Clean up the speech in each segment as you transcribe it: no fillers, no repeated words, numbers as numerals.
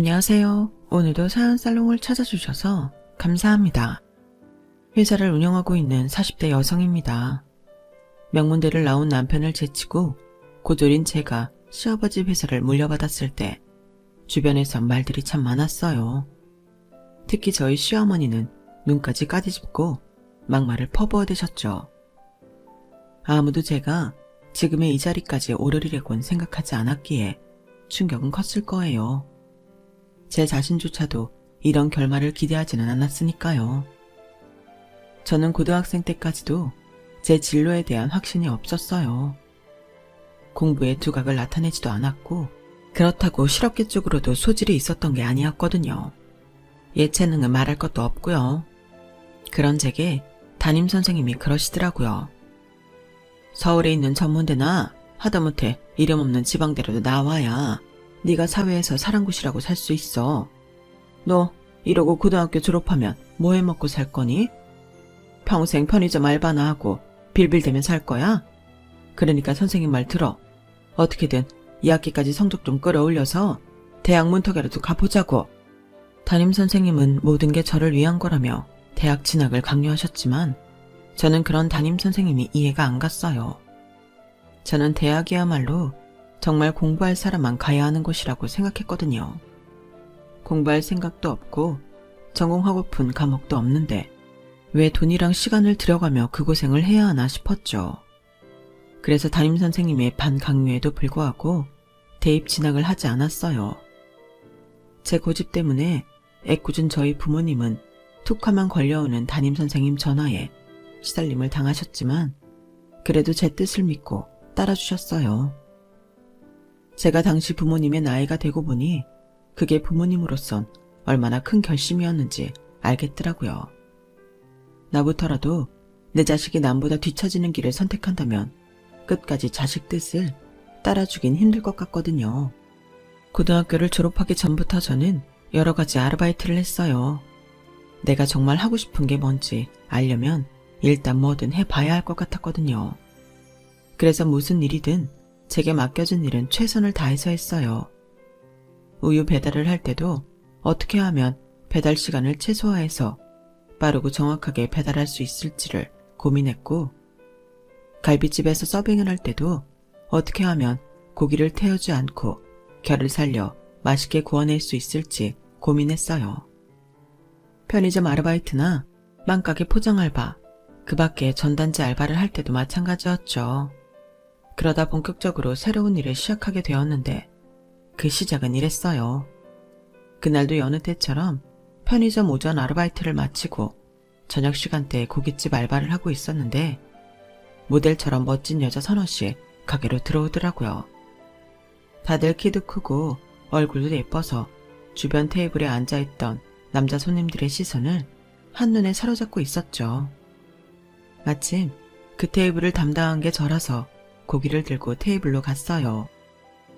안녕하세요. 오늘도 사연살롱을 찾아주셔서 감사합니다. 회사를 운영하고 있는 40대 여성입니다. 명문대를 나온 남편을 제치고 고졸인 제가 시아버지 회사를 물려받았을 때 주변에서 말들이 참 많았어요. 특히 저희 시어머니는 눈까지 까디집고 막말을 퍼부어대셨죠. 아무도 제가 지금의 이 자리까지 오르리라고는 생각하지 않았기에 충격은 컸을 거예요. 제 자신조차도 이런 결말을 기대하지는 않았으니까요. 저는 고등학생 때까지도 제 진로에 대한 확신이 없었어요. 공부에 두각을 나타내지도 않았고 그렇다고 실업계 쪽으로도 소질이 있었던 게 아니었거든요. 예체능은 말할 것도 없고요. 그런 제게 담임선생님이 그러시더라고요. 서울에 있는 전문대나 하다못해 이름 없는 지방대로도 나와야 네가 사회에서 사랑굿이라고 살 수 있어. 너 이러고 고등학교 졸업하면 뭐 해먹고 살 거니? 평생 편의점 알바나 하고 빌빌대면 살 거야? 그러니까 선생님 말 들어. 어떻게든 2학기까지 성적 좀 끌어올려서 대학 문턱이라도 가보자고. 담임선생님은 모든 게 저를 위한 거라며 대학 진학을 강요하셨지만 저는 그런 담임선생님이 이해가 안 갔어요. 저는 대학이야말로 정말 공부할 사람만 가야 하는 곳이라고 생각했거든요. 공부할 생각도 없고 전공하고픈 과목도 없는데 왜 돈이랑 시간을 들여가며 그 고생을 해야 하나 싶었죠. 그래서 담임선생님의 반강요에도 불구하고 대입 진학을 하지 않았어요. 제 고집 때문에 애꿎은 저희 부모님은 툭하면 걸려오는 담임선생님 전화에 시달림을 당하셨지만 그래도 제 뜻을 믿고 따라주셨어요. 제가 당시 부모님의 나이가 되고 보니 그게 부모님으로선 얼마나 큰 결심이었는지 알겠더라고요. 나부터라도 내 자식이 남보다 뒤처지는 길을 선택한다면 끝까지 자식 뜻을 따라주긴 힘들 것 같거든요. 고등학교를 졸업하기 전부터 저는 여러 가지 아르바이트를 했어요. 내가 정말 하고 싶은 게 뭔지 알려면 일단 뭐든 해봐야 할 것 같았거든요. 그래서 무슨 일이든 제게 맡겨진 일은 최선을 다해서 했어요. 우유 배달을 할 때도 어떻게 하면 배달 시간을 최소화해서 빠르고 정확하게 배달할 수 있을지를 고민했고, 갈비집에서 서빙을 할 때도 어떻게 하면 고기를 태우지 않고 결을 살려 맛있게 구워낼 수 있을지 고민했어요. 편의점 아르바이트나 빵가게 포장 알바, 그 밖에 전단지 알바를 할 때도 마찬가지였죠. 그러다 본격적으로 새로운 일을 시작하게 되었는데 그 시작은 이랬어요. 그날도 여느 때처럼 편의점 오전 아르바이트를 마치고 저녁 시간대에 고깃집 알바를 하고 있었는데 모델처럼 멋진 여자 서너씩 가게로 들어오더라고요. 다들 키도 크고 얼굴도 예뻐서 주변 테이블에 앉아있던 남자 손님들의 시선을 한눈에 사로잡고 있었죠. 마침 그 테이블을 담당한 게 저라서 고기를 들고 테이블로 갔어요.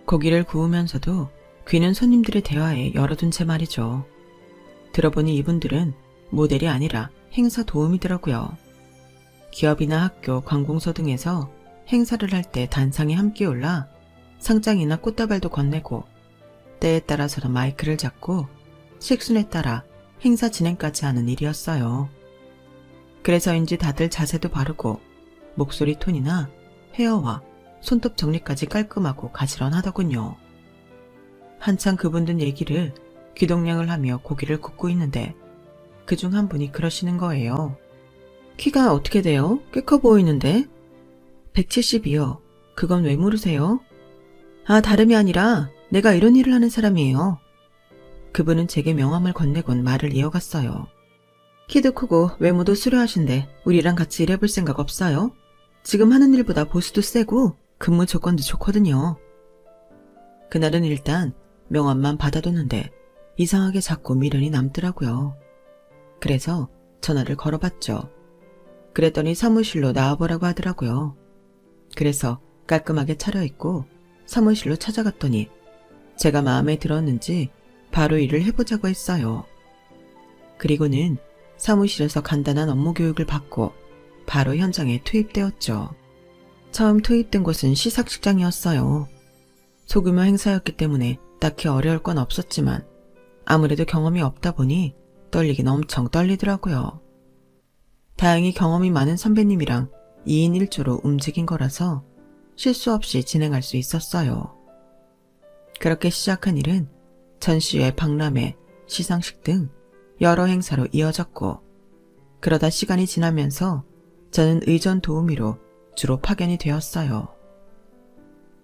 고기를 구우면서도 귀는 손님들의 대화에 열어둔 채 말이죠. 들어보니 이분들은 모델이 아니라 행사 도우미더라고요. 기업이나 학교, 관공서 등에서 행사를 할 때 단상에 함께 올라 상장이나 꽃다발도 건네고 때에 따라서는 마이크를 잡고 식순에 따라 행사 진행까지 하는 일이었어요. 그래서인지 다들 자세도 바르고 목소리 톤이나 헤어와 손톱 정리까지 깔끔하고 가지런하더군요. 한창 그분들 얘기를 귀동냥을 하며 고기를 굽고 있는데 그중 한 분이 그러시는 거예요. 키가 어떻게 돼요? 꽤 커 보이는데? 170이요. 그건 왜 물으세요? 아, 다름이 아니라 내가 이런 일을 하는 사람이에요. 그분은 제게 명함을 건네곤 말을 이어갔어요. 키도 크고 외모도 수려하신데 우리랑 같이 일해볼 생각 없어요? 지금 하는 일보다 보수도 세고 근무 조건도 좋거든요. 그날은 일단 명함만 받아뒀는데 이상하게 자꾸 미련이 남더라고요. 그래서 전화를 걸어봤죠. 그랬더니 사무실로 나와보라고 하더라고요. 그래서 깔끔하게 차려입고 사무실로 찾아갔더니 제가 마음에 들었는지 바로 일을 해보자고 했어요. 그리고는 사무실에서 간단한 업무 교육을 받고 바로 현장에 투입되었죠. 처음 투입된 곳은 시상식장이었어요. 소규모 행사였기 때문에 딱히 어려울 건 없었지만 아무래도 경험이 없다 보니 떨리긴 엄청 떨리더라고요. 다행히 경험이 많은 선배님이랑 2인 1조로 움직인 거라서 실수 없이 진행할 수 있었어요. 그렇게 시작한 일은 전시회, 박람회, 시상식 등 여러 행사로 이어졌고, 그러다 시간이 지나면서 저는 의전 도우미로 주로 파견이 되었어요.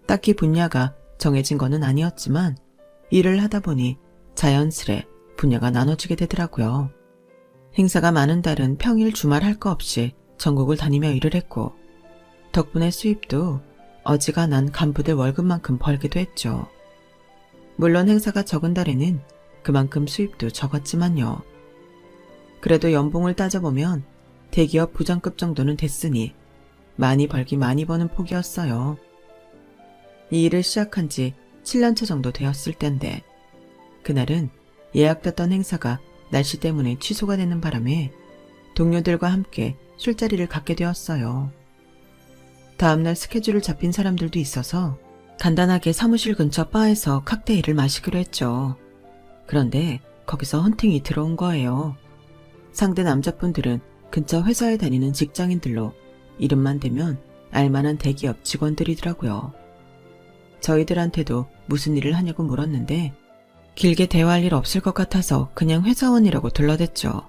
딱히 분야가 정해진 거는 아니었지만 일을 하다 보니 자연스레 분야가 나눠지게 되더라고요. 행사가 많은 달은 평일 주말 할 거 없이 전국을 다니며 일을 했고, 덕분에 수입도 어지간한 간부들 월급만큼 벌기도 했죠. 물론 행사가 적은 달에는 그만큼 수입도 적었지만요. 그래도 연봉을 따져보면 대기업 부장급 정도는 됐으니 많이 벌기 많이 버는 폭이었어요. 이 일을 시작한 지 7년차 정도 되었을 때인데, 그날은 예약됐던 행사가 날씨 때문에 취소가 되는 바람에 동료들과 함께 술자리를 갖게 되었어요. 다음날 스케줄을 잡힌 사람들도 있어서 간단하게 사무실 근처 바에서 칵테일을 마시기로 했죠. 그런데 거기서 헌팅이 들어온 거예요. 상대 남자분들은 근처 회사에 다니는 직장인들로 이름만 대면 알만한 대기업 직원들이더라고요. 저희들한테도 무슨 일을 하냐고 물었는데 길게 대화할 일 없을 것 같아서 그냥 회사원이라고 둘러댔죠.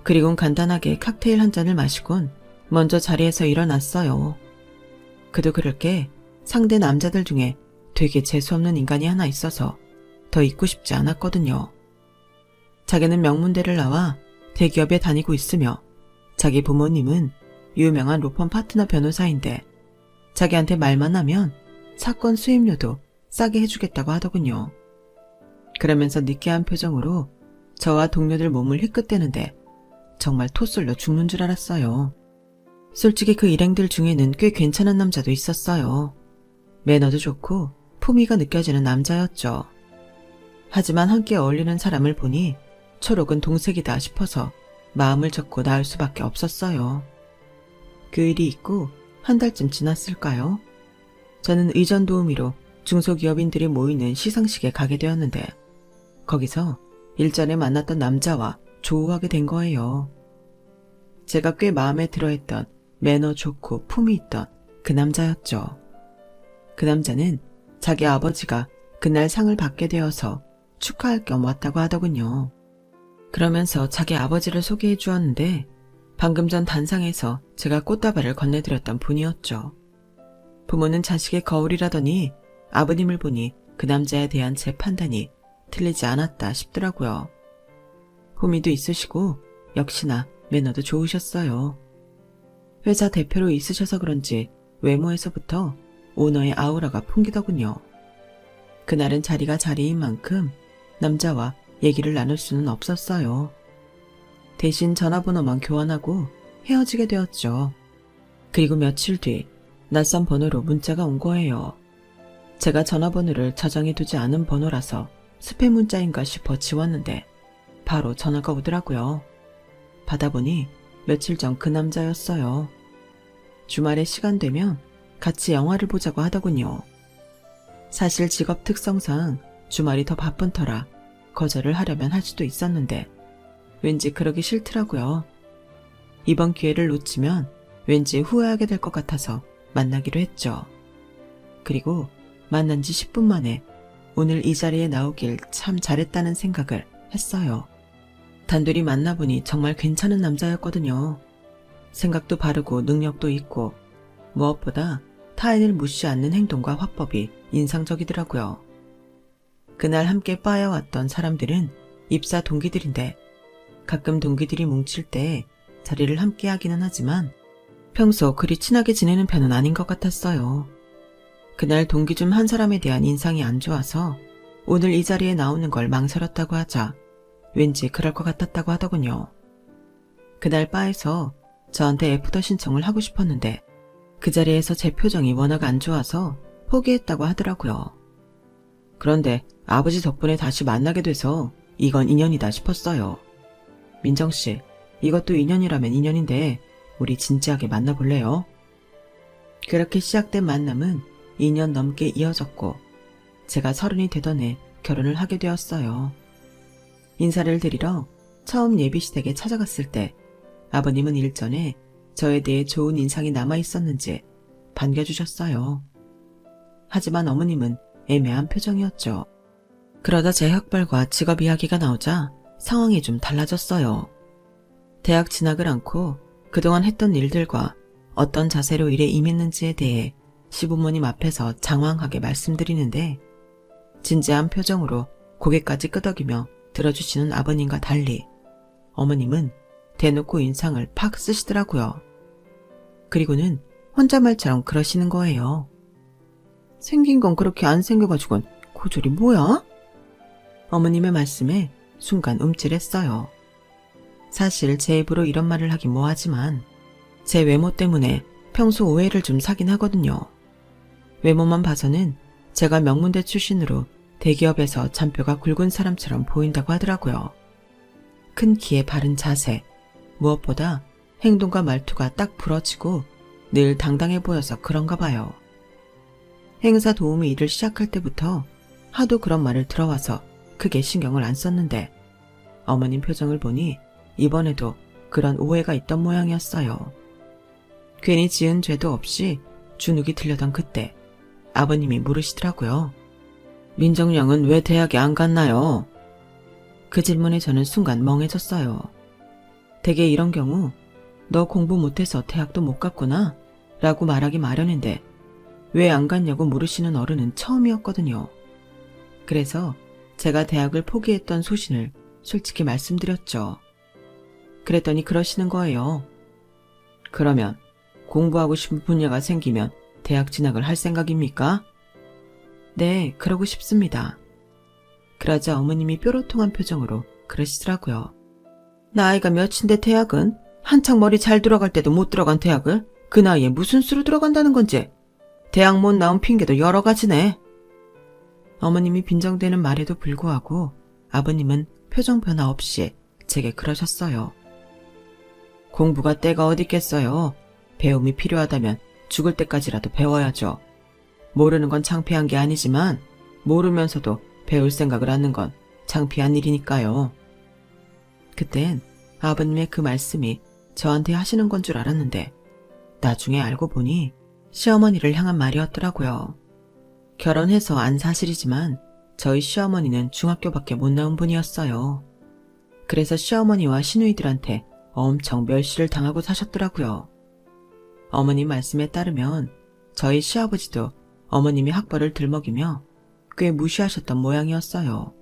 그리곤 간단하게 칵테일 한 잔을 마시곤 먼저 자리에서 일어났어요. 그도 그럴 게 상대 남자들 중에 되게 재수없는 인간이 하나 있어서 더 있고 싶지 않았거든요. 자기는 명문대를 나와 대기업에 다니고 있으며 자기 부모님은 유명한 로펌 파트너 변호사인데 자기한테 말만 하면 사건 수임료도 싸게 해주겠다고 하더군요. 그러면서 느끼한 표정으로 저와 동료들 몸을 희끗대는데 정말 토쏠려 죽는 줄 알았어요. 솔직히 그 일행들 중에는 꽤 괜찮은 남자도 있었어요. 매너도 좋고 품위가 느껴지는 남자였죠. 하지만 함께 어울리는 사람을 보니 초록은 동색이다 싶어서 마음을 접고 나을 수밖에 없었어요. 그 일이 있고 한 달쯤 지났을까요? 저는 의전 도우미로 중소기업인들이 모이는 시상식에 가게 되었는데 거기서 일전에 만났던 남자와 조우하게 된 거예요. 제가 꽤 마음에 들어했던 매너 좋고 품이 있던 그 남자였죠. 그 남자는 자기 아버지가 그날 상을 받게 되어서 축하할 겸 왔다고 하더군요. 그러면서 자기 아버지를 소개해 주었는데 방금 전 단상에서 제가 꽃다발을 건네드렸던 분이었죠. 부모는 자식의 거울이라더니 아버님을 보니 그 남자에 대한 제 판단이 틀리지 않았다 싶더라고요. 품위도 있으시고 역시나 매너도 좋으셨어요. 회사 대표로 있으셔서 그런지 외모에서부터 오너의 아우라가 풍기더군요. 그날은 자리가 자리인 만큼 남자와 얘기를 나눌 수는 없었어요. 대신 전화번호만 교환하고 헤어지게 되었죠. 그리고 며칠 뒤 낯선 번호로 문자가 온 거예요. 제가 전화번호를 저장해두지 않은 번호라서 스팸 문자인가 싶어 지웠는데 바로 전화가 오더라고요. 받아보니 며칠 전 그 남자였어요. 주말에 시간 되면 같이 영화를 보자고 하더군요. 사실 직업 특성상 주말이 더 바쁜 터라 거절을 하려면 할 수도 있었는데 왠지 그러기 싫더라고요. 이번 기회를 놓치면 왠지 후회하게 될 것 같아서 만나기로 했죠. 그리고 만난 지 10분 만에 오늘 이 자리에 나오길 참 잘했다는 생각을 했어요. 단둘이 만나보니 정말 괜찮은 남자였거든요. 생각도 바르고 능력도 있고 무엇보다 타인을 무시 않는 행동과 화법이 인상적이더라고요. 그날 함께 바에 왔던 사람들은 입사 동기들인데 가끔 동기들이 뭉칠 때 자리를 함께 하기는 하지만 평소 그리 친하게 지내는 편은 아닌 것 같았어요. 그날 동기 중 한 사람에 대한 인상이 안 좋아서 오늘 이 자리에 나오는 걸 망설였다고 하자 왠지 그럴 것 같았다고 하더군요. 그날 바에서 저한테 애프터 신청을 하고 싶었는데 그 자리에서 제 표정이 워낙 안 좋아서 포기했다고 하더라고요. 그런데 아버지 덕분에 다시 만나게 돼서 이건 인연이다 싶었어요. 민정씨, 이것도 인연이라면 인연인데 우리 진지하게 만나볼래요? 그렇게 시작된 만남은 2년 넘게 이어졌고 제가 30이 되던 해 결혼을 하게 되었어요. 인사를 드리러 처음 예비시댁에 찾아갔을 때 아버님은 일전에 저에 대해 좋은 인상이 남아있었는지 반겨주셨어요. 하지만 어머님은 애매한 표정이었죠. 그러다 제 학벌과 직업 이야기가 나오자 상황이 좀 달라졌어요. 대학 진학을 않고 그동안 했던 일들과 어떤 자세로 일에 임했는지에 대해 시부모님 앞에서 장황하게 말씀드리는데 진지한 표정으로 고개까지 끄덕이며 들어주시는 아버님과 달리 어머님은 대놓고 인상을 팍 쓰시더라고요. 그리고는 혼잣말처럼 그러시는 거예요. 생긴 건 그렇게 안 생겨가지고는 고졸이 뭐야? 어머님의 말씀에 순간 움찔했어요. 사실 제 입으로 이런 말을 하긴 뭐하지만 제 외모 때문에 평소 오해를 좀 사긴 하거든요. 외모만 봐서는 제가 명문대 출신으로 대기업에서 잔뼈가 굵은 사람처럼 보인다고 하더라고요. 큰 키에 바른 자세, 무엇보다 행동과 말투가 딱 부러지고 늘 당당해 보여서 그런가 봐요. 행사 도우미 일을 시작할 때부터 하도 그런 말을 들어와서 크게 신경을 안 썼는데 어머님 표정을 보니 이번에도 그런 오해가 있던 모양이었어요. 괜히 지은 죄도 없이 주눅이 들려던 그때 아버님이 물으시더라고요. 민정양은 왜 대학에 안 갔나요? 그 질문에 저는 순간 멍해졌어요. 대개 이런 경우 너 공부 못해서 대학도 못 갔구나 라고 말하기 마련인데 왜 안 갔냐고 물으시는 어른은 처음이었거든요. 그래서 제가 대학을 포기했던 소신을 솔직히 말씀드렸죠. 그랬더니 그러시는 거예요. 그러면 공부하고 싶은 분야가 생기면 대학 진학을 할 생각입니까? 네, 그러고 싶습니다. 그러자 어머님이 뾰로통한 표정으로 그러시더라고요. 나이가 몇인데 대학은? 한창 머리 잘 들어갈 때도 못 들어간 대학을 그 나이에 무슨 수로 들어간다는 건지. 대학 못 나온 핑계도 여러 가지네. 어머님이 빈정대는 말에도 불구하고 아버님은 표정 변화 없이 제게 그러셨어요. 공부가 때가 어딨겠어요. 배움이 필요하다면 죽을 때까지라도 배워야죠. 모르는 건 창피한 게 아니지만 모르면서도 배울 생각을 하는 건 창피한 일이니까요. 그땐 아버님의 그 말씀이 저한테 하시는 건 줄 알았는데 나중에 알고 보니 시어머니를 향한 말이었더라고요. 결혼해서 안 사실이지만 저희 시어머니는 중학교밖에 못 나온 분이었어요. 그래서 시어머니와 시누이들한테 엄청 멸시를 당하고 사셨더라고요. 어머님 말씀에 따르면 저희 시아버지도 어머님이 학벌을 들먹이며 꽤 무시하셨던 모양이었어요.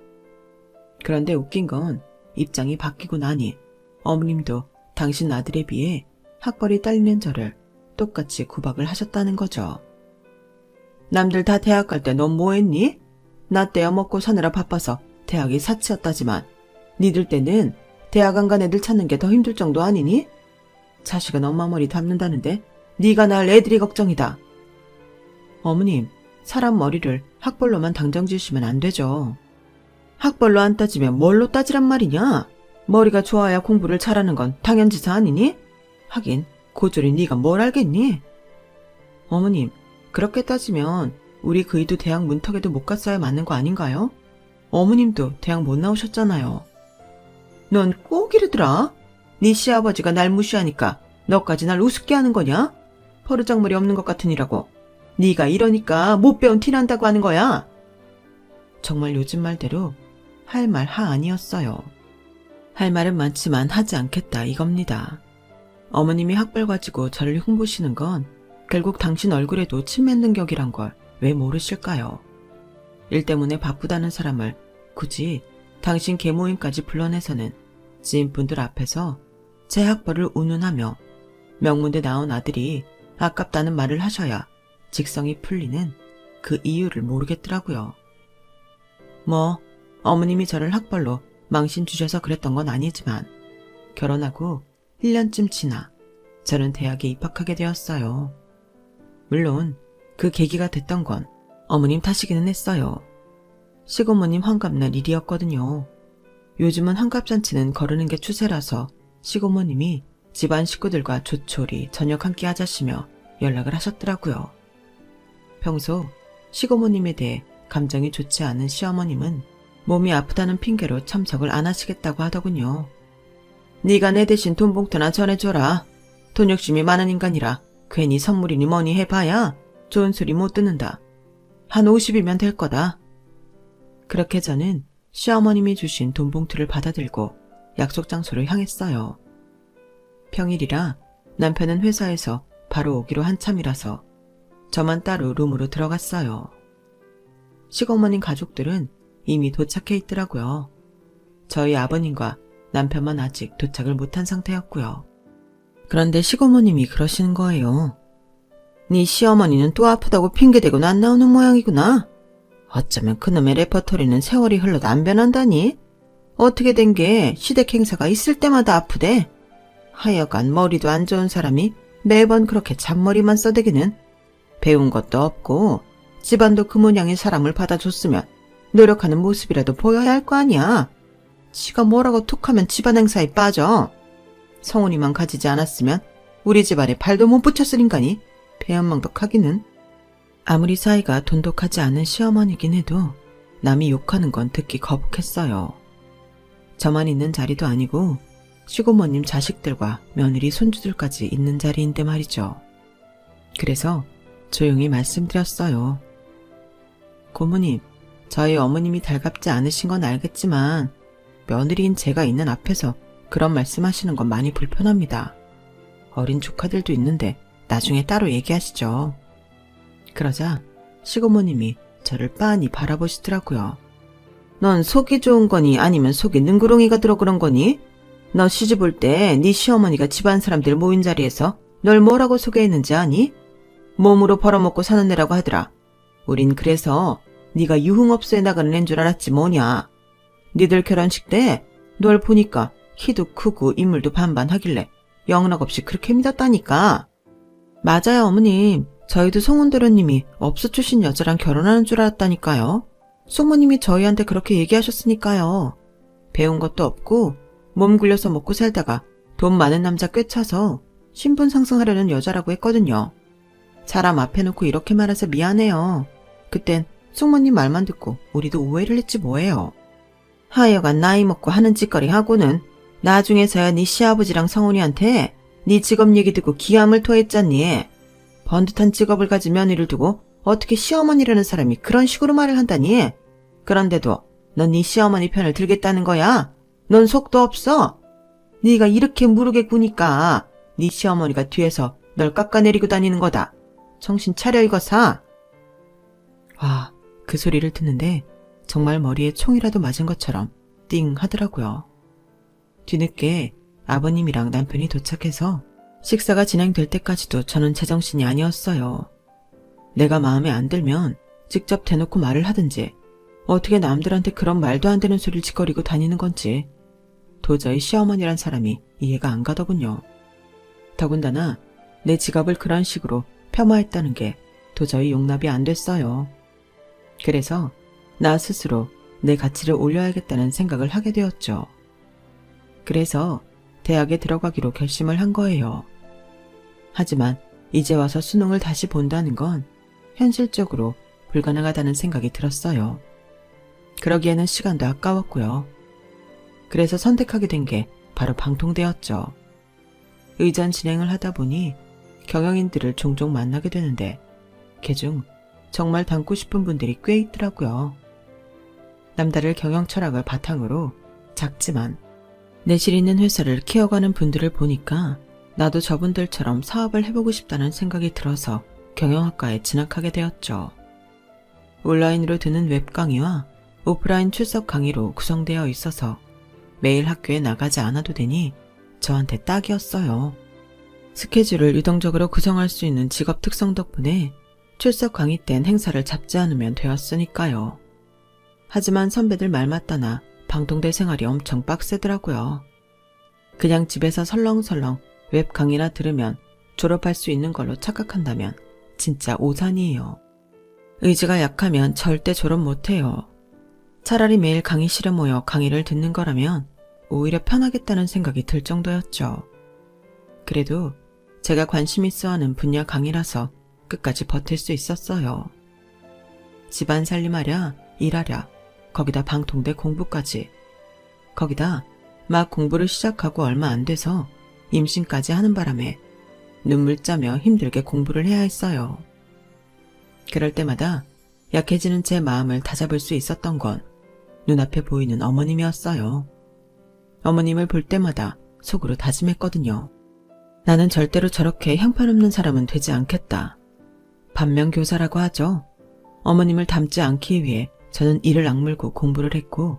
그런데 웃긴 건 입장이 바뀌고 나니 어머님도 당신 아들에 비해 학벌이 딸리는 저를 똑같이 구박을 하셨다는 거죠. 남들 다 대학 갈 때 넌 뭐했니? 나 때야 먹고 사느라 바빠서 대학이 사치였다지만 니들 때는 대학 안 간 애들 찾는 게 더 힘들 정도 아니니? 자식은 엄마 머리 담는다는데 네가 낳을 애들이 걱정이다. 어머님, 사람 머리를 학벌로만 당정 지으시면 안 되죠. 학벌로 안 따지면 뭘로 따지란 말이냐? 머리가 좋아야 공부를 잘하는 건 당연지사 아니니? 하긴 고졸이 네가 뭘 알겠니? 어머님, 그렇게 따지면 우리 그이도 대학 문턱에도 못 갔어야 맞는 거 아닌가요? 어머님도 대학 못 나오셨잖아요. 넌 꼭 이러더라. 네 시아버지가 날 무시하니까 너까지 날 우습게 하는 거냐? 버르장머리 없는 것 같으니라고. 네가 이러니까 못 배운 티 난다고 하는 거야. 정말 요즘 말대로 할 말 하 아니었어요. 할 말은 많지만 하지 않겠다 이겁니다. 어머님이 학벌 가지고 저를 흉보시는 건 결국 당신 얼굴에도 침 맺는 격이란 걸 왜 모르실까요? 일 때문에 바쁘다는 사람을 굳이 당신 계모임까지 불러내서는 지인분들 앞에서 제 학벌을 운운하며 명문대 나온 아들이 아깝다는 말을 하셔야 직성이 풀리는 그 이유를 모르겠더라고요. 뭐 어머님이 저를 학벌로 망신 주셔서 그랬던 건 아니지만 결혼하고 1년쯤 지나 저는 대학에 입학하게 되었어요. 물론 그 계기가 됐던 건 어머님 탓이기는 했어요. 시고모님 환갑날 일이었거든요. 요즘은 환갑잔치는 거르는 게 추세라서 시고모님이 집안 식구들과 조촐히 저녁 함께 하자시며 연락을 하셨더라고요. 평소 시고모님에 대해 감정이 좋지 않은 시어머님은 몸이 아프다는 핑계로 참석을 안 하시겠다고 하더군요. 네가 내 대신 돈 봉투나 전해줘라. 돈 욕심이 많은 인간이라 괜히 선물이니 뭐니 해봐야 좋은 소리 못 듣는다. 한 50이면 될 거다. 그렇게 저는 시어머님이 주신 돈 봉투를 받아들고 약속 장소를 향했어요. 평일이라 남편은 회사에서 바로 오기로 한참이라서 저만 따로 룸으로 들어갔어요. 시어머님 가족들은 이미 도착해 있더라고요. 저희 아버님과 남편만 아직 도착을 못한 상태였고요. 그런데 시어머님이 그러시는 거예요. 네 시어머니는 또 아프다고 핑계대고는 안 나오는 모양이구나. 어쩌면 그놈의 레퍼토리는 세월이 흘러도 안 변한다니? 어떻게 된 게 시댁 행사가 있을 때마다 아프대? 하여간 머리도 안 좋은 사람이 매번 그렇게 잔머리만 써대기는 배운 것도 없고 집안도 그 모양의 사람을 받아줬으면 노력하는 모습이라도 보여야 할 거 아니야. 지가 뭐라고 툭하면 집안 행사에 빠져. 성훈이만 가지지 않았으면 우리 집안에 발도 못 붙였을 인간이 배은망덕하기는. 아무리 사이가 돈독하지 않은 시어머니긴 해도 남이 욕하는 건 듣기 거북했어요. 저만 있는 자리도 아니고 시고모님 자식들과 며느리 손주들까지 있는 자리인데 말이죠. 그래서 조용히 말씀드렸어요. 고모님, 저희 어머님이 달갑지 않으신 건 알겠지만 며느리인 제가 있는 앞에서 그런 말씀하시는 건 많이 불편합니다. 어린 조카들도 있는데 나중에 따로 얘기하시죠. 그러자 시고모님이 저를 빤히 바라보시더라고요. 넌 속이 좋은 거니 아니면 속에 능구렁이가 들어 그런 거니? 너 시집 올 때 네 시어머니가 집안 사람들 모인 자리에서 널 뭐라고 소개했는지 아니? 몸으로 벌어먹고 사는 애라고 하더라. 우린 그래서 네가 유흥업소에 나가는 애인 줄 알았지 뭐냐. 니들 결혼식 때 널 보니까 키도 크고 인물도 반반하길래 영락없이 그렇게 믿었다니까. 맞아요 어머님. 저희도 송은도련님이 업소 출신 여자랑 결혼하는 줄 알았다니까요. 숙모님이 저희한테 그렇게 얘기하셨으니까요. 배운 것도 없고 몸 굴려서 먹고 살다가 돈 많은 남자 꿰차서 신분 상승하려는 여자라고 했거든요. 사람 앞에 놓고 이렇게 말해서 미안해요. 그땐 숙모님 말만 듣고 우리도 오해를 했지 뭐예요. 하여간 나이 먹고 하는 짓거리 하고는 나중에서야 네 시아버지랑 성훈이한테 네 직업 얘기 듣고 기함을 토했잖니. 번듯한 직업을 가진 며느리를 두고 어떻게 시어머니라는 사람이 그런 식으로 말을 한다니. 그런데도 넌 네 시어머니 편을 들겠다는 거야. 넌 속도 없어. 네가 이렇게 무르게 구니까 네 시어머니가 뒤에서 널 깎아내리고 다니는 거다. 정신 차려 이거사. 와, 그 소리를 듣는데 정말 머리에 총이라도 맞은 것처럼 띵 하더라고요. 뒤늦게 아버님이랑 남편이 도착해서 식사가 진행될 때까지도 저는 제정신이 아니었어요. 내가 마음에 안 들면 직접 대놓고 말을 하든지 어떻게 남들한테 그런 말도 안 되는 소리를 짓거리고 다니는 건지 도저히 시어머니란 사람이 이해가 안 가더군요. 더군다나 내 지갑을 그런 식으로 폄하했다는 게 도저히 용납이 안 됐어요. 그래서 나 스스로 내 가치를 올려야겠다는 생각을 하게 되었죠. 그래서 대학에 들어가기로 결심을 한 거예요. 하지만 이제 와서 수능을 다시 본다는 건 현실적으로 불가능하다는 생각이 들었어요. 그러기에는 시간도 아까웠고요. 그래서 선택하게 된 게 바로 방통대였죠. 의전 진행을 하다 보니 경영인들을 종종 만나게 되는데 그중 정말 닮고 싶은 분들이 꽤 있더라고요. 남다를 경영 철학을 바탕으로 작지만 내실 있는 회사를 키워가는 분들을 보니까 나도 저분들처럼 사업을 해보고 싶다는 생각이 들어서 경영학과에 진학하게 되었죠. 온라인으로 듣는 웹 강의와 오프라인 출석 강의로 구성되어 있어서 매일 학교에 나가지 않아도 되니 저한테 딱이었어요. 스케줄을 유동적으로 구성할 수 있는 직업 특성 덕분에 출석 강의 땐 행사를 잡지 않으면 되었으니까요. 하지만 선배들 말 맞다나 방통대 생활이 엄청 빡세더라고요. 그냥 집에서 설렁설렁 웹 강의나 들으면 졸업할 수 있는 걸로 착각한다면 진짜 오산이에요. 의지가 약하면 절대 졸업 못해요. 차라리 매일 강의실에 모여 강의를 듣는 거라면 오히려 편하겠다는 생각이 들 정도였죠. 그래도 제가 관심 있어 하는 분야 강의라서 끝까지 버틸 수 있었어요. 집안 살림하랴, 일하랴, 거기다 방통대 공부까지. 거기다 막 공부를 시작하고 얼마 안 돼서 임신까지 하는 바람에 눈물 짜며 힘들게 공부를 해야 했어요. 그럴 때마다 약해지는 제 마음을 다잡을 수 있었던 건 눈앞에 보이는 어머님이었어요. 어머님을 볼 때마다 속으로 다짐했거든요. 나는 절대로 저렇게 형편없는 사람은 되지 않겠다. 반면교사라고 하죠. 어머님을 닮지 않기 위해 저는 이를 악물고 공부를 했고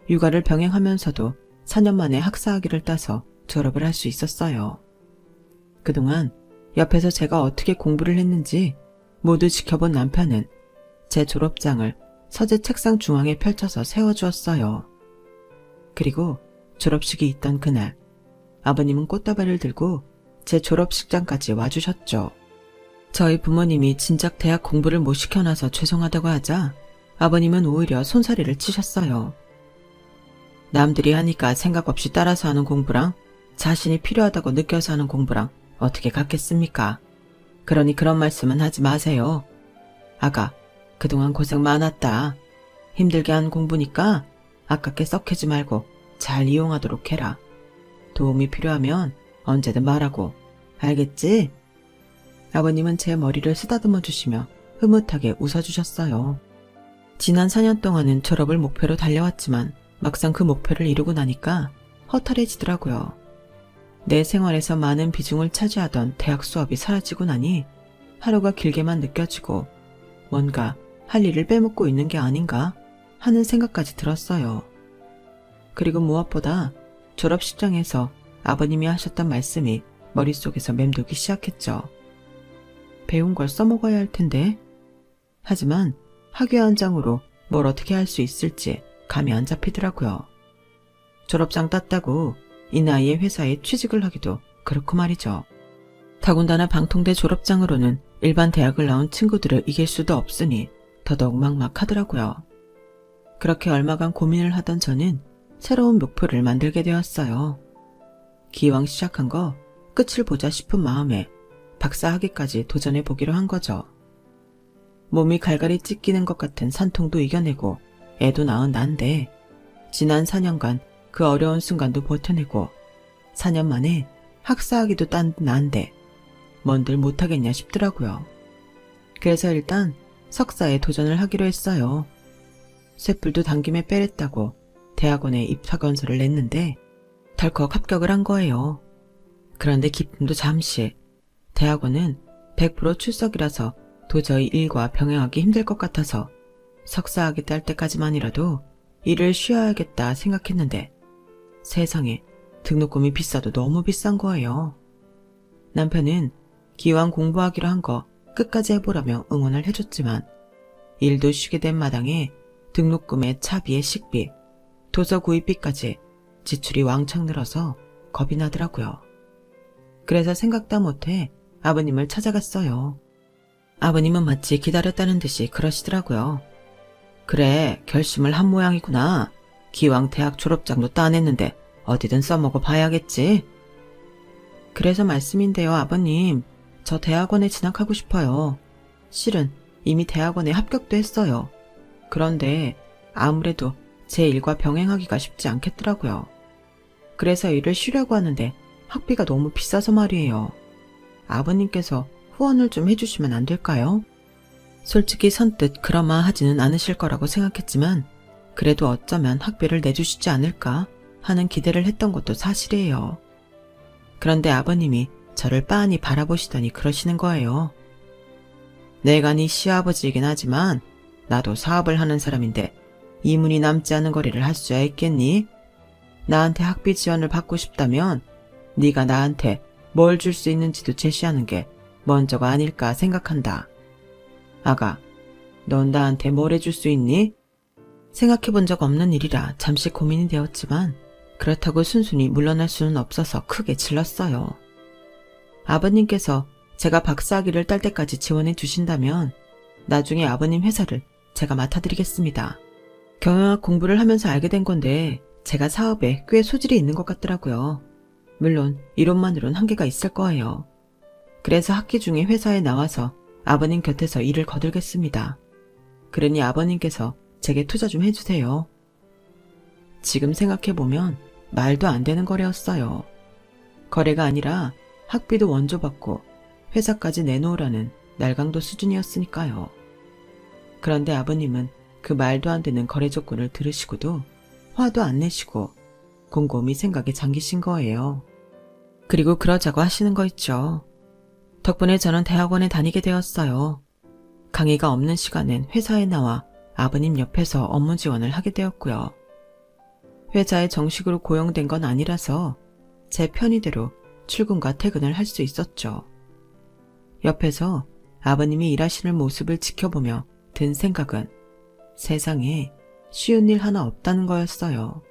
육아를 병행하면서도 4년 만에 학사학위를 따서 졸업을 할 수 있었어요. 그동안 옆에서 제가 어떻게 공부를 했는지 모두 지켜본 남편은 제 졸업장을 서재 책상 중앙에 펼쳐서 세워주었어요. 그리고 졸업식이 있던 그날 아버님은 꽃다발을 들고 제 졸업식장까지 와주셨죠. 저희 부모님이 진작 대학 공부를 못 시켜놔서 죄송하다고 하자 아버님은 오히려 손사래를 치셨어요. 남들이 하니까 생각 없이 따라서 하는 공부랑 자신이 필요하다고 느껴서 하는 공부랑 어떻게 같겠습니까? 그러니 그런 말씀은 하지 마세요. 아가, 그동안 고생 많았다. 힘들게 한 공부니까 아깝게 썩히지 말고 잘 이용하도록 해라. 도움이 필요하면 언제든 말하고. 알겠지? 아버님은 제 머리를 쓰다듬어 주시며 흐뭇하게 웃어주셨어요. 지난 4년 동안은 졸업을 목표로 달려왔지만 막상 그 목표를 이루고 나니까 허탈해지더라고요. 내 생활에서 많은 비중을 차지하던 대학 수업이 사라지고 나니 하루가 길게만 느껴지고 뭔가 할 일을 빼먹고 있는 게 아닌가 하는 생각까지 들었어요. 그리고 무엇보다 졸업식장에서 아버님이 하셨던 말씀이 머릿속에서 맴돌기 시작했죠. 배운 걸 써먹어야 할 텐데. 하지만 학위 한 장으로 뭘 어떻게 할 수 있을지 감이 안 잡히더라고요. 졸업장 땄다고 이 나이에 회사에 취직을 하기도 그렇고 말이죠. 더군다나 방통대 졸업장으로는 일반 대학을 나온 친구들을 이길 수도 없으니 더더욱 막막하더라고요. 그렇게 얼마간 고민을 하던 저는 새로운 목표를 만들게 되었어요. 기왕 시작한 거 끝을 보자 싶은 마음에 박사학위까지 도전해 보기로 한 거죠. 몸이 갈갈이 찢기는 것 같은 산통도 이겨내고 애도 낳은 난데 지난 4년간 그 어려운 순간도 버텨내고 4년 만에 학사학위도 딴 난데 뭔들 못하겠냐 싶더라고요. 그래서 일단 석사에 도전을 하기로 했어요. 쇳불도 당김에 빼랬다고 대학원에 입학원서를 냈는데 덜컥 합격을 한 거예요. 그런데 기쁨도 잠시. 대학원은 100% 출석이라서 도저히 일과 병행하기 힘들 것 같아서 석사학위 딸 때까지만이라도 일을 쉬어야겠다 생각했는데 세상에 등록금이 비싸도 너무 비싼 거예요. 남편은 기왕 공부하기로 한 거 끝까지 해보라며 응원을 해줬지만 일도 쉬게 된 마당에 등록금에 차비에 식비, 도서 구입비까지 지출이 왕창 늘어서 겁이 나더라고요. 그래서 생각도 못해 아버님을 찾아갔어요. 아버님은 마치 기다렸다는 듯이 그러시더라고요. 그래, 결심을 한 모양이구나. 기왕 대학 졸업장도 따냈는데 어디든 써먹어 봐야겠지. 그래서 말씀인데요, 아버님. 저 대학원에 진학하고 싶어요. 실은 이미 대학원에 합격도 했어요. 그런데 아무래도 제 일과 병행하기가 쉽지 않겠더라고요. 그래서 일을 쉬려고 하는데 학비가 너무 비싸서 말이에요. 아버님께서 후원을 좀 해주시면 안 될까요? 솔직히 선뜻 그러마하지는 않으실 거라고 생각했지만 그래도 어쩌면 학비를 내주시지 않을까 하는 기대를 했던 것도 사실이에요. 그런데 아버님이 저를 빤히 바라보시더니 그러시는 거예요. 내가 네 시아버지이긴 하지만 나도 사업을 하는 사람인데 이문이 남지 않은 거리를 할 수야 있겠니? 나한테 학비 지원을 받고 싶다면 네가 나한테 뭘 줄 수 있는지도 제시하는 게 먼저가 아닐까 생각한다. 아가, 넌 나한테 뭘 해줄 수 있니? 생각해 본 적 없는 일이라 잠시 고민이 되었지만 그렇다고 순순히 물러날 수는 없어서 크게 질렀어요. 아버님께서 제가 박사학위를 딸 때까지 지원해 주신다면 나중에 아버님 회사를 제가 맡아드리겠습니다. 경영학 공부를 하면서 알게 된 건데 제가 사업에 꽤 소질이 있는 것 같더라고요. 물론 이론만으론 한계가 있을 거예요. 그래서 학기 중에 회사에 나와서 아버님 곁에서 일을 거들겠습니다. 그러니 아버님께서 제게 투자 좀 해주세요. 지금 생각해보면 말도 안 되는 거래였어요. 거래가 아니라 학비도 원조 받고 회사까지 내놓으라는 날강도 수준이었으니까요. 그런데 아버님은 그 말도 안 되는 거래 조건을 들으시고도 화도 안 내시고 곰곰이 생각에 잠기신 거예요. 그리고 그러자고 하시는 거 있죠. 덕분에 저는 대학원에 다니게 되었어요. 강의가 없는 시간엔 회사에 나와 아버님 옆에서 업무 지원을 하게 되었고요. 회사에 정식으로 고용된 건 아니라서 제 편의대로 출근과 퇴근을 할 수 있었죠. 옆에서 아버님이 일하시는 모습을 지켜보며 든 생각은 세상에 쉬운 일 하나 없다는 거였어요.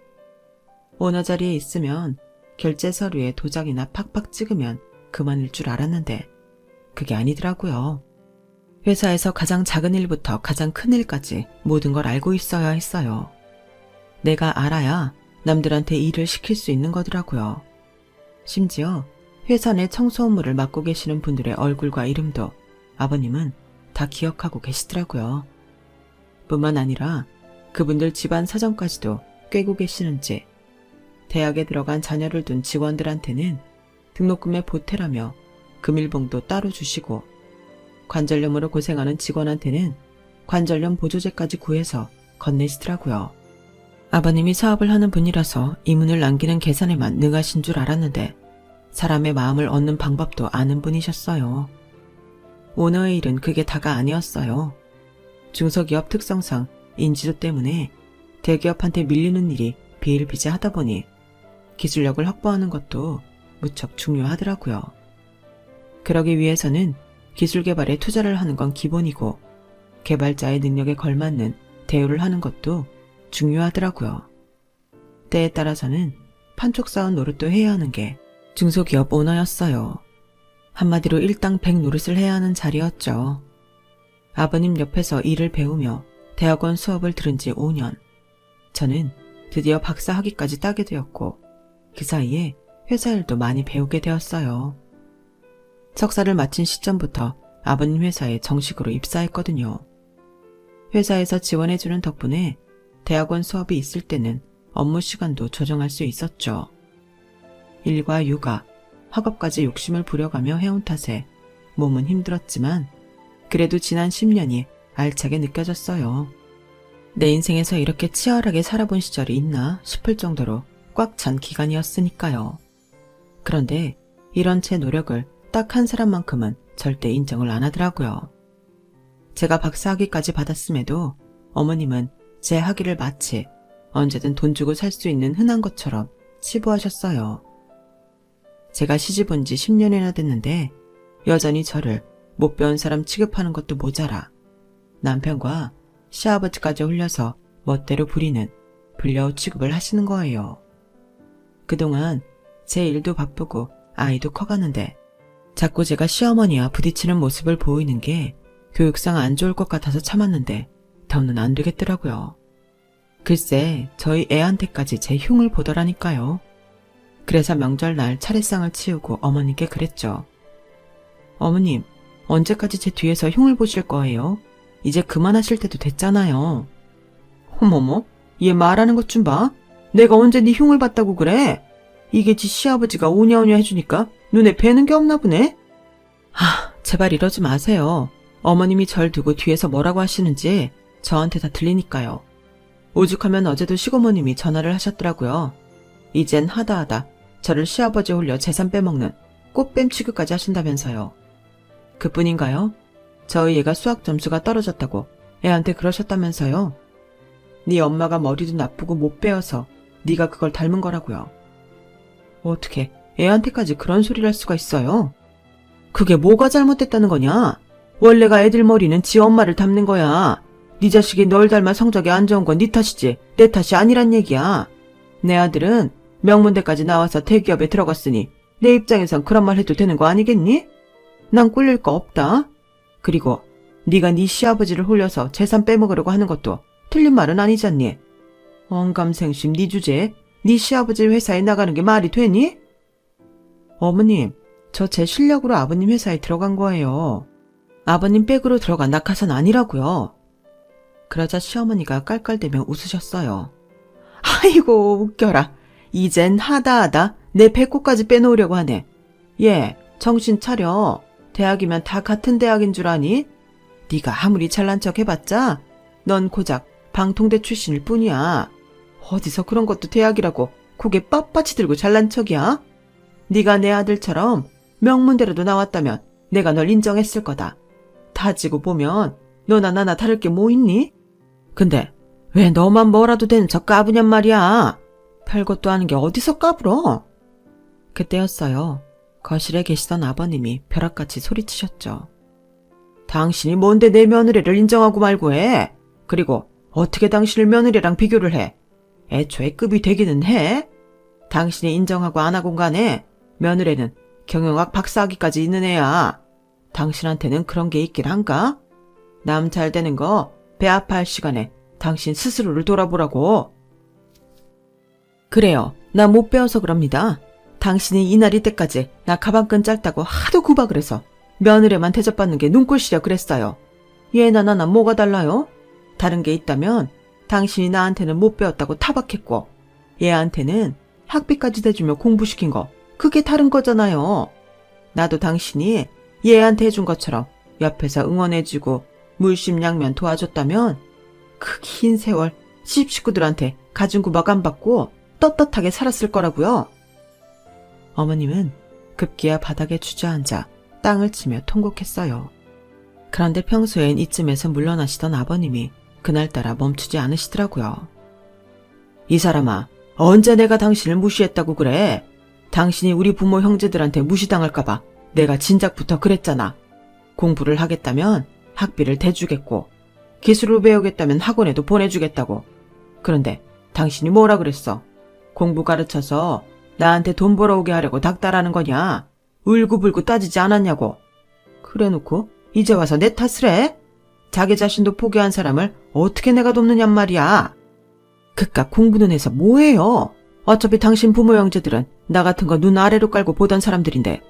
오너 자리에 있으면 결제 서류에 도장이나 팍팍 찍으면 그만일 줄 알았는데 그게 아니더라고요. 회사에서 가장 작은 일부터 가장 큰 일까지 모든 걸 알고 있어야 했어요. 내가 알아야 남들한테 일을 시킬 수 있는 거더라고요. 심지어 회사 내 청소 업무를 맡고 계시는 분들의 얼굴과 이름도 아버님은 다 기억하고 계시더라고요. 뿐만 아니라 그분들 집안 사정까지도 꿰고 계시는지 대학에 들어간 자녀를 둔 직원들한테는 등록금에 보태라며 금일봉도 따로 주시고 관절염으로 고생하는 직원한테는 관절염 보조제까지 구해서 건네시더라고요. 아버님이 사업을 하는 분이라서 이문을 남기는 계산에만 능하신 줄 알았는데 사람의 마음을 얻는 방법도 아는 분이셨어요. 오너의 일은 그게 다가 아니었어요. 중소기업 특성상 인지도 때문에 대기업한테 밀리는 일이 비일비재하다 보니 기술력을 확보하는 것도 무척 중요하더라고요. 그러기 위해서는 기술 개발에 투자를 하는 건 기본이고 개발자의 능력에 걸맞는 대우를 하는 것도 중요하더라고요. 때에 따라서는 판촉 쌓은 노릇도 해야 하는 게 중소기업 오너였어요. 한마디로 일당 100 노릇을 해야 하는 자리였죠. 아버님 옆에서 일을 배우며 대학원 수업을 들은 지 5년. 저는 드디어 박사 학위까지 따게 되었고 그 사이에 회사 일도 많이 배우게 되었어요. 석사를 마친 시점부터 아버님 회사에 정식으로 입사했거든요. 회사에서 지원해주는 덕분에 대학원 수업이 있을 때는 업무 시간도 조정할 수 있었죠. 일과 육아, 학업까지 욕심을 부려가며 해온 탓에 몸은 힘들었지만 그래도 지난 10년이 알차게 느껴졌어요. 내 인생에서 이렇게 치열하게 살아본 시절이 있나 싶을 정도로 꽉 찬 기간이었으니까요. 그런데 이런 제 노력을 딱 한 사람만큼은 절대 인정을 안 하더라고요. 제가 박사 학위까지 받았음에도 어머님은 제 학위를 마치 언제든 돈 주고 살 수 있는 흔한 것처럼 치부하셨어요. 제가 시집 온 지 10년이나 됐는데 여전히 저를 못 배운 사람 취급하는 것도 모자라 남편과 시아버지까지 홀려서 멋대로 부리는 불려우 취급을 하시는 거예요. 그동안 제 일도 바쁘고 아이도 커가는데 자꾸 제가 시어머니와 부딪히는 모습을 보이는 게 교육상 안 좋을 것 같아서 참았는데 더는 안 되겠더라고요. 글쎄 저희 애한테까지 제 흉을 보더라니까요. 그래서 명절날 차례상을 치우고 어머니께 그랬죠. 어머님, 언제까지 제 뒤에서 흉을 보실 거예요? 이제 그만하실 때도 됐잖아요. 어머머, 얘 말하는 것 좀 봐. 내가 언제 네 흉을 봤다고 그래? 이게 지 시아버지가 오냐오냐 해주니까 눈에 뵈는 게 없나 보네? 제발 이러지 마세요. 어머님이 절 두고 뒤에서 뭐라고 하시는지 저한테 다 들리니까요. 오죽하면 어제도 시고모님이 전화를 하셨더라고요. 이젠 하다하다 저를 시아버지에 홀려 재산 빼먹는 꽃뱀 취급까지 하신다면서요. 그뿐인가요? 저희 애가 수학 점수가 떨어졌다고 애한테 그러셨다면서요. 네 엄마가 머리도 나쁘고 못 배워서 네가 그걸 닮은 거라고요. 어떻게 애한테까지 그런 소리를 할 수가 있어요? 그게 뭐가 잘못됐다는 거냐? 원래가 애들 머리는 지 엄마를 닮는 거야. 네 자식이 널 닮아 성적이 안 좋은 건 네 탓이지 내 탓이 아니란 얘기야. 내 아들은 명문대까지 나와서 대기업에 들어갔으니 내 입장에선 그런 말 해도 되는 거 아니겠니? 난 꿀릴 거 없다. 그리고 네가 네 시아버지를 홀려서 재산 빼먹으려고 하는 것도 틀린 말은 아니잖니. 언감생심 네 주제에 네 시아버지 회사에 나가는 게 말이 되니? 어머님, 저 제 실력으로 아버님 회사에 들어간 거예요. 아버님 백으로 들어간 낙하산 아니라고요. 그러자 시어머니가 깔깔대며 웃으셨어요. 아이고 웃겨라. 이젠 하다하다 내 배꼽까지 빼놓으려고 하네. 얘 정신 차려. 대학이면 다 같은 대학인 줄 아니? 네가 아무리 잘난 척 해봤자 넌 고작 방통대 출신일 뿐이야. 어디서 그런 것도 대학이라고 고개 빳빳이 들고 잘난 척이야? 네가 내 아들처럼 명문대로도 나왔다면 내가 널 인정했을 거다. 다지고 보면 너나 나나 다를 게 뭐 있니? 근데 왜 너만 뭐라도 되는 척 까부냔 말이야. 별것도 아닌 게 어디서 까불어? 그때였어요. 거실에 계시던 아버님이 벼락같이 소리치셨죠. 당신이 뭔데 내 며느리를 인정하고 말고 해? 그리고 어떻게 당신을 며느리랑 비교를 해? 애초에 급이 되기는 해? 당신이 인정하고 안 하건 간에 며느리는 경영학 박사학위까지 있는 애야. 당신한테는 그런 게 있긴 한가? 남 잘 되는 거 배 아파할 시간에 당신 스스로를 돌아보라고. 그래요. 나 못 배워서 그럽니다. 당신이 이날이 때까지 나 가방끈 짧다고 하도 구박을 해서 며느리만 대접받는 게 눈꼴시려 그랬어요. 얘나 나나 뭐가 달라요? 다른 게 있다면 당신이 나한테는 못 배웠다고 타박했고 얘한테는 학비까지 대주며 공부시킨 거 그게 다른 거잖아요. 나도 당신이 얘한테 해준 것처럼 옆에서 응원해주고 물심양면 도와줬다면 그 긴 세월 시집 식구들한테 가진 구박 안 받고 떳떳하게 살았을 거라고요. 어머님은 급기야 바닥에 주저앉아 땅을 치며 통곡했어요. 그런데 평소엔 이쯤에서 물러나시던 아버님이 그날따라 멈추지 않으시더라고요. 이 사람아, 언제 내가 당신을 무시했다고 그래? 당신이 우리 부모 형제들한테 무시당할까봐 내가 진작부터 그랬잖아. 공부를 하겠다면 학비를 대주겠고 기술을 배우겠다면 학원에도 보내주겠다고. 그런데 당신이 뭐라 그랬어? 공부 가르쳐서 나한테 돈 벌어오게 하려고 닥달하는 거냐? 울고불고 따지지 않았냐고. 그래놓고 이제 와서 내 탓을 해? 자기 자신도 포기한 사람을 어떻게 내가 돕느냔 말이야. 그깟 공부는 해서 뭐해요? 어차피 당신 부모 형제들은 나 같은 거 눈 아래로 깔고 보던 사람들인데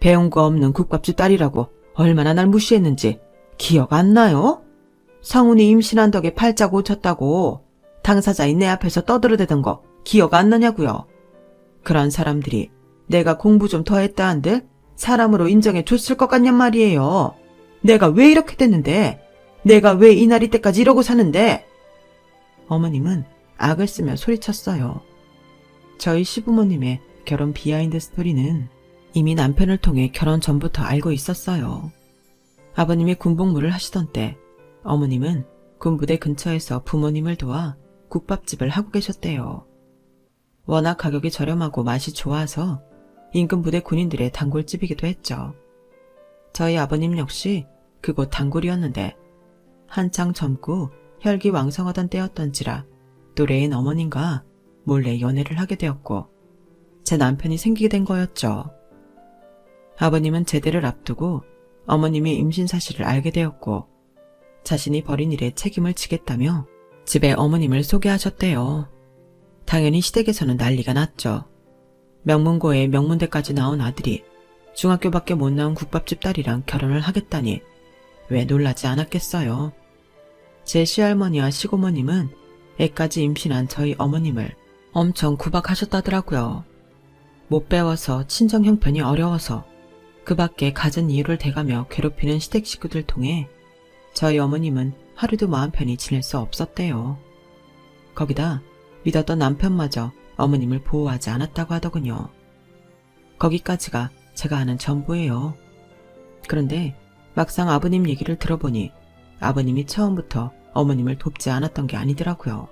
배운 거 없는 국밥집 딸이라고 얼마나 날 무시했는지 기억 안 나요? 성훈이 임신한 덕에 팔자 고쳤다고 당사자인 내 앞에서 떠들어대던 거 기억 안 나냐고요. 그런 사람들이 내가 공부 좀 더 했다 한들 사람으로 인정해 줬을 것 같냔 말이에요. 내가 왜 이렇게 됐는데? 내가 왜 이날이 때까지 이러고 사는데? 어머님은 악을 쓰며 소리쳤어요. 저희 시부모님의 결혼 비하인드 스토리는 이미 남편을 통해 결혼 전부터 알고 있었어요. 아버님이 군복무를 하시던 때 어머님은 군부대 근처에서 부모님을 도와 국밥집을 하고 계셨대요. 워낙 가격이 저렴하고 맛이 좋아서 인근 부대 군인들의 단골집이기도 했죠. 저희 아버님 역시 그곳 단골이었는데 한창 젊고 혈기왕성하던 때였던지라 또래인 어머님과 몰래 연애를 하게 되었고 제 남편이 생기게 된 거였죠. 아버님은 제대를 앞두고 어머님이 임신 사실을 알게 되었고 자신이 벌인 일에 책임을 지겠다며 집에 어머님을 소개하셨대요. 당연히 시댁에서는 난리가 났죠. 명문고에 명문대까지 나온 아들이 중학교밖에 못 나온 국밥집 딸이랑 결혼을 하겠다니 왜 놀라지 않았겠어요. 제 시할머니와 시고모님은 애까지 임신한 저희 어머님을 엄청 구박하셨다더라고요. 못 배워서 친정 형편이 어려워서 그 밖에 갖은 이유를 대가며 괴롭히는 시댁 식구들 통해 저희 어머님은 하루도 마음 편히 지낼 수 없었대요. 거기다 믿었던 남편마저 어머님을 보호하지 않았다고 하더군요. 거기까지가 제가 아는 전부예요. 그런데 막상 아버님 얘기를 들어보니 아버님이 처음부터 어머님을 돕지 않았던 게 아니더라고요.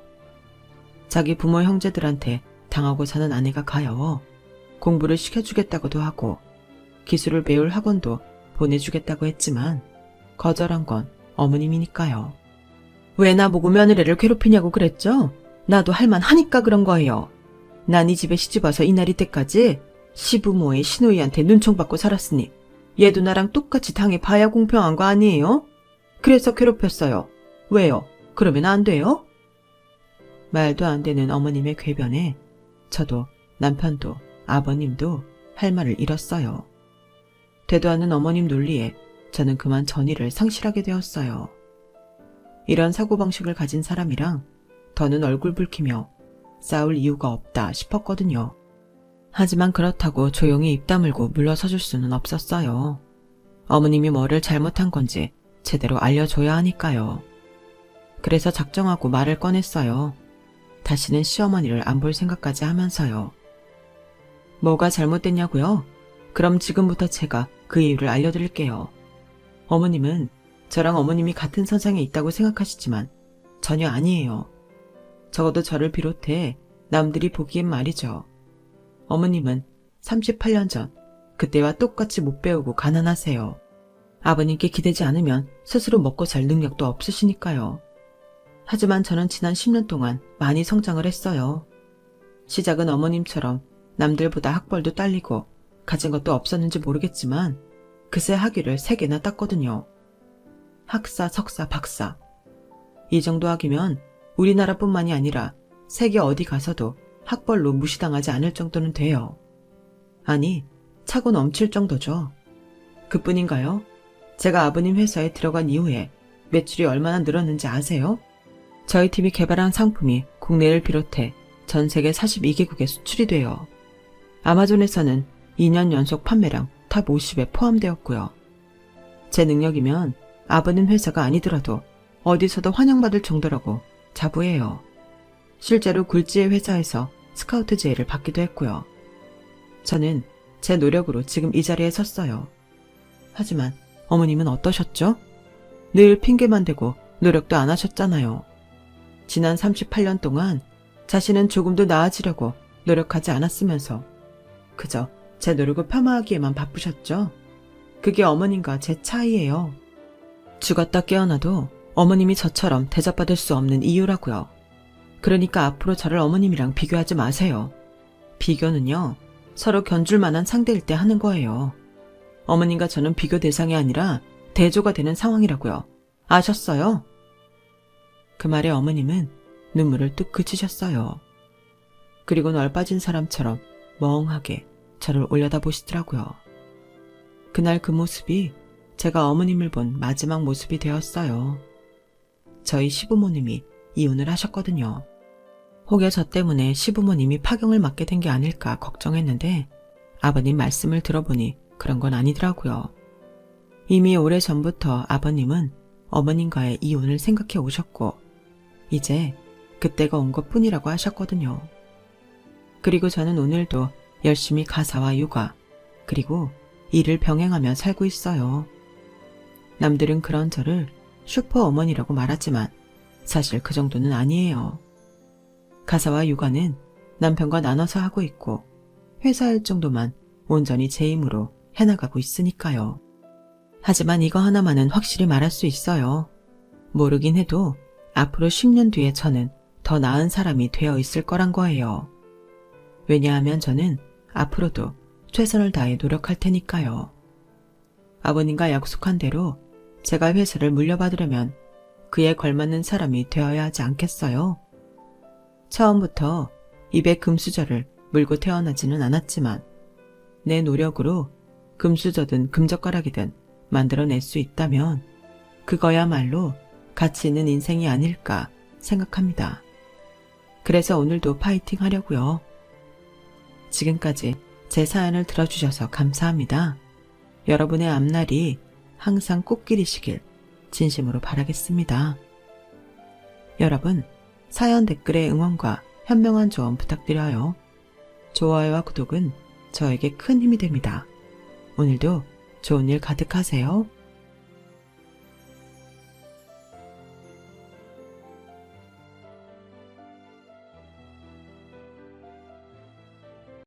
자기 부모 형제들한테 당하고 사는 아내가 가여워 공부를 시켜주겠다고도 하고 기술을 배울 학원도 보내주겠다고 했지만 거절한 건 어머님이니까요. 왜 나보고 며느리를 괴롭히냐고 그랬죠? 나도 할만하니까 그런 거예요. 난 이 집에 시집와서 이날이 때까지 시부모의 시누이한테 눈총받고 살았으니 얘도 나랑 똑같이 당해봐야 공평한 거 아니에요? 그래서 괴롭혔어요. 왜요? 그러면 안 돼요? 말도 안 되는 어머님의 궤변에 저도 남편도 아버님도 할 말을 잃었어요. 되도 않는 어머님 논리에 저는 그만 전의를 상실하게 되었어요. 이런 사고방식을 가진 사람이랑 더는 얼굴 붉히며 싸울 이유가 없다 싶었거든요. 하지만 그렇다고 조용히 입 다물고 물러서줄 수는 없었어요. 어머님이 뭐를 잘못한 건지 제대로 알려줘야 하니까요. 그래서 작정하고 말을 꺼냈어요. 다시는 시어머니를 안 볼 생각까지 하면서요. 뭐가 잘못됐냐고요? 그럼 지금부터 제가 그 이유를 알려드릴게요. 어머님은 저랑 어머님이 같은 선상에 있다고 생각하시지만 전혀 아니에요. 적어도 저를 비롯해 남들이 보기엔 말이죠. 어머님은 38년 전 그때와 똑같이 못 배우고 가난하세요. 아버님께 기대지 않으면 스스로 먹고 살 능력도 없으시니까요. 하지만 저는 지난 10년 동안 많이 성장을 했어요. 시작은 어머님처럼 남들보다 학벌도 딸리고 가진 것도 없었는지 모르겠지만 그새 학위를 3개나 땄거든요. 학사, 석사, 박사. 이 정도 학위면 우리나라뿐만이 아니라 세계 어디 가서도 학벌로 무시당하지 않을 정도는 돼요. 아니, 차고 넘칠 정도죠. 그뿐인가요? 제가 아버님 회사에 들어간 이후에 매출이 얼마나 늘었는지 아세요? 저희 팀이 개발한 상품이 국내를 비롯해 전 세계 42개국에 수출이 돼요. 아마존에서는 2년 연속 판매량 탑 50에 포함되었고요. 제 능력이면 아버님 회사가 아니더라도 어디서도 환영받을 정도라고 자부해요. 실제로 굴지의 회사에서 스카우트 제의를 받기도 했고요. 저는 제 노력으로 지금 이 자리에 섰어요. 하지만 어머님은 어떠셨죠? 늘 핑계만 대고 노력도 안 하셨잖아요. 지난 38년 동안 자신은 조금도 나아지려고 노력하지 않았으면서 그저 제 노력을 폄하하기에만 바쁘셨죠? 그게 어머님과 제 차이예요. 죽었다 깨어나도 어머님이 저처럼 대접받을 수 없는 이유라고요. 그러니까 앞으로 저를 어머님이랑 비교하지 마세요. 비교는요, 서로 견줄 만한 상대일 때 하는 거예요. 어머님과 저는 비교 대상이 아니라 대조가 되는 상황이라고요. 아셨어요? 그 말에 어머님은 눈물을 뚝 그치셨어요. 그리고 널 빠진 사람처럼 멍하게 저를 올려다보시더라고요. 그날 그 모습이 제가 어머님을 본 마지막 모습이 되었어요. 저희 시부모님이 이혼을 하셨거든요. 혹여 저 때문에 시부모님이 파경을 맞게 된 게 아닐까 걱정했는데 아버님 말씀을 들어보니 그런 건 아니더라고요. 이미 오래전부터 아버님은 어머님과의 이혼을 생각해 오셨고 이제 그때가 온 것뿐이라고 하셨거든요. 그리고 저는 오늘도 열심히 가사와 육아 그리고 일을 병행하며 살고 있어요. 남들은 그런 저를 슈퍼 어머니라고 말하지만 사실 그 정도는 아니에요. 가사와 육아는 남편과 나눠서 하고 있고 회사 일 정도만 온전히 제 힘으로 해나가고 있으니까요. 하지만 이거 하나만은 확실히 말할 수 있어요. 모르긴 해도 앞으로 10년 뒤에 저는 더 나은 사람이 되어 있을 거란 거예요. 왜냐하면 저는 앞으로도 최선을 다해 노력할 테니까요. 아버님과 약속한 대로 제가 회사를 물려받으려면 그에 걸맞는 사람이 되어야 하지 않겠어요? 처음부터 입에 금수저를 물고 태어나지는 않았지만 내 노력으로 금수저든 금젓가락이든 만들어낼 수 있다면 그거야말로 가치 있는 인생이 아닐까 생각합니다. 그래서 오늘도 파이팅 하려고요. 지금까지 제 사연을 들어주셔서 감사합니다. 여러분의 앞날이 항상 꽃길이시길 진심으로 바라겠습니다. 여러분, 사연 댓글에 응원과 현명한 조언 부탁드려요. 좋아요와 구독은 저에게 큰 힘이 됩니다. 오늘도 좋은 일 가득하세요.